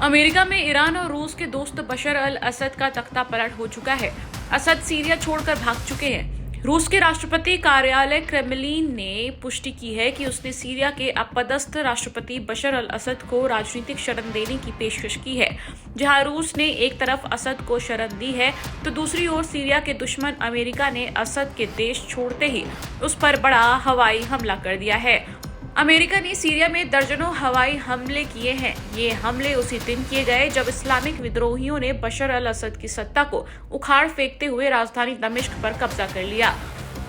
America में Iran और रूस के दोस्त बशर अल असद का तख्ता पलट हो चुका है। असद सीरिया छोड़कर भाग चुके हैं। रूस के राष्ट्रपति कार्यालय क्रेमलिन ने पुष्टि की है कि उसने सीरिया के अपदस्थ राष्ट्रपति बशर अल असद को राजनीतिक शरण देने की पेशकश की है। जहां रूस ने एक तरफ असद को शरण दी है, तो दूसरी ओर सीरिया के दुश्मन अमेरिका ने असद के देश छोड़ते ही उस पर बड़ा हवाई हमला कर दिया है। अमेरिका ने सीरिया में दर्जनों हवाई हमले किए हैं। ये हमले उसी दिन किए गए जब इस्लामिक विद्रोहियों ने बशर अल असद की सत्ता को उखाड़ फेंकते हुए राजधानी दमिश्क पर कब्जा कर लिया।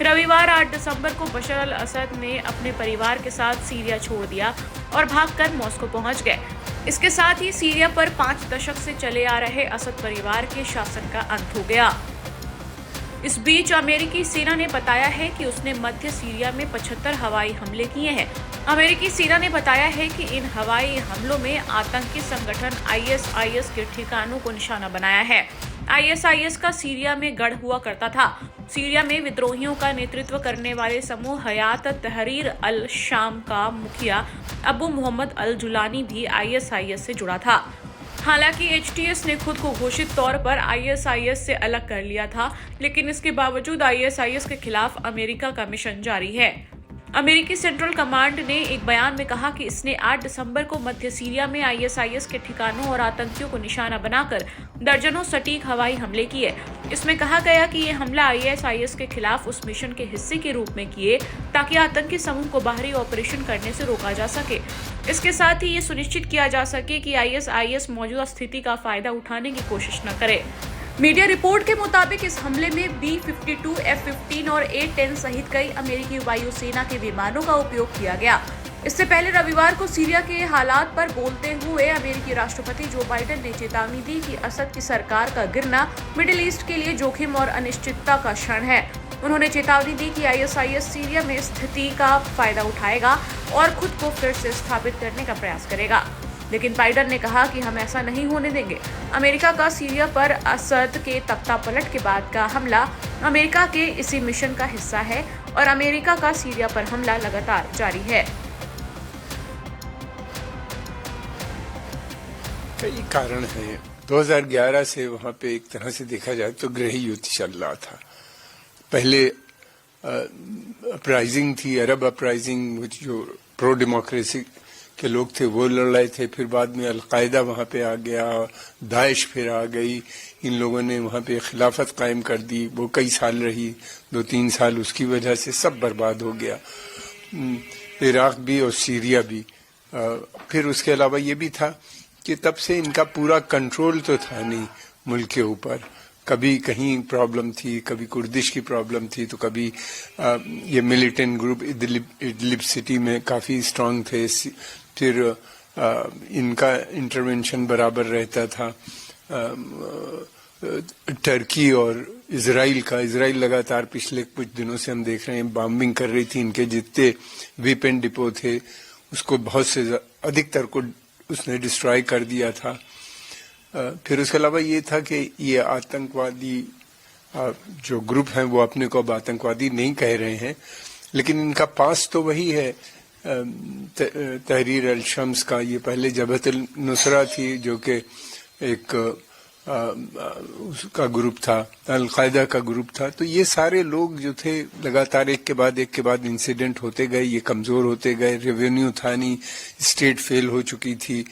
रविवार 8 दिसंबर को बशर अल असद ने अपने परिवार के साथ सीरिया छोड़ दिया और भागकर मॉस्को पहुंच गए। इसके साथ ही सीरिया पर 5 दशक से चले आ रहे असद परिवार के शासन का अंत हो गया। इस बीच अमेरिकी सेना ने बताया है कि उसने मध्य सीरिया में 75 हवाई हमले किए हैं। अमेरिकी सेना ने बताया है कि इन हवाई हमलों में आतंकी संगठन ISIS के ठिकानों को निशाना बनाया है। ISIS का सीरिया में गढ़ हुआ करता था। सीरिया में विद्रोहियों का नेतृत्व करने वाले समूह हयात तहरीर अल शाम का मुखिया अबू मोहम्मद अल जुलानी भी ISIS से जुड़ा था। हालांकि HTS ने खुद को घोषित तौर पर ISIS से अलग कर लिया था, लेकिन इसके बावजूद ISIS के खिलाफ अमेरिका का मिशन जारी है। अमेरिकी सेंट्रल कमांड ने एक बयान में कहा कि इसने 8 दिसंबर को मध्य सीरिया में ISIS के ठिकानों और आतंकियों को निशाना बनाकर दर्जनों सटीक हवाई हमले किए। इसमें कहा गया कि ये हमला ISIS के खिलाफ उस मिशन के हिस्से के रूप में किए ताकि आतंकी समूह को बाहरी ऑपरेशन करने से रोका जा सके। इसके साथ ही ये सुनिश्चित किया जा सके कि ISIS मौजूदा स्थिति का फायदा उठाने की कोशिश न करे। मीडिया रिपोर्ट के मुताबिक इस हमले में B-52, F-15 और A-10 सहित कई अमेरिकी वायुसेना के विमानों का उपयोग किया गया। इससे पहले रविवार को सीरिया के हालात पर बोलते हुए अमेरिकी राष्ट्रपति जो बाइडेन ने चेतावनी दी कि असद की सरकार का गिरना मिडिल ईस्ट के लिए जोखिम और अनिश्चितता का क्षण है। उन्होंने चेतावनी दी कि ISIS सीरिया में स्थिति का फायदा उठाएगा और खुद को फिर से स्थापित करने का प्रयास करेगा। लेकिन बाइडेन ने कहा कि हम ऐसा नहीं होने देंगे। अमेरिका का सीरिया पर असद के तख्ता पलट के बाद का हमला अमेरिका के इसी मिशन का हिस्सा है और अमेरिका का सीरिया पर हमला लगातार जारी है। कई कारण हैं। 2011 से वहां पे एक तरह से देखा जाए तो गृह युद्ध चल रहा था। पहले अपराइजिंग थी, अरब अपराइजिंग, जो प्रो डेमोक्रेसी के लोग थे वो लड़ रहे थे। फिर बाद में अलकायदा वहां पे आ गया, दाइश फिर आ गई। इन लोगों ने वहां पे खिलाफत कायम कर दी। वो कई साल रही, 2-3 साल। उसकी वजह से सब बर्बाद हो गया, इराक भी और सीरिया भी। फिर उसके अलावा ये भी था कि तब से इनका पूरा कंट्रोल तो था नहीं मुल्क के ऊपर। कभी कहीं प्रॉब्लम थी, कभी कुर्दिश की प्रॉब्लम थी, तो कभी ये मिलिटेंट ग्रुप इदलिब सिटी में काफी स्ट्रांग थे। फिर इनका इंटरवेंशन बराबर रहता था। टर्की और इजराइल लगातार पिछले कुछ दिनों से हम देख रहे हैं बॉम्बिंग कर रही थी। इनके जितने वेपन डिपो थे उसको बहुत से अधिकतर को उसने डिस्ट्रॉय कर दिया था। फिर उसके अलावा ये था कि ये आतंकवादी जो ग्रुप हैं वो अपने को अब आतंकवादी नहीं कह रहे हैं, लेकिन इनका पास तो वही है तहरीर अल शम्स का। ये पहले जबहत अल नुसरा थी जो कि एक उसका ग्रुप था, अलकायदा का ग्रुप था। तो ये सारे लोग जो थे लगातार एक के बाद इंसिडेंट होते गए, ये कमजोर होते गए। रेवेन्यू था नहीं, स्टेट फेल हो चुकी थी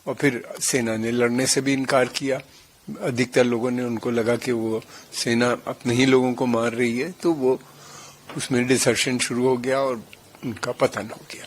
और फिर सेना ने लड़ने से भी इनकार किया। अधिकतर लोगों ने, उनको लगा कि वो सेना अपने ही लोगों को मार रही है, तो वो उसमें डिसर्शन शुरू हो गया और उनका पतन हो गया।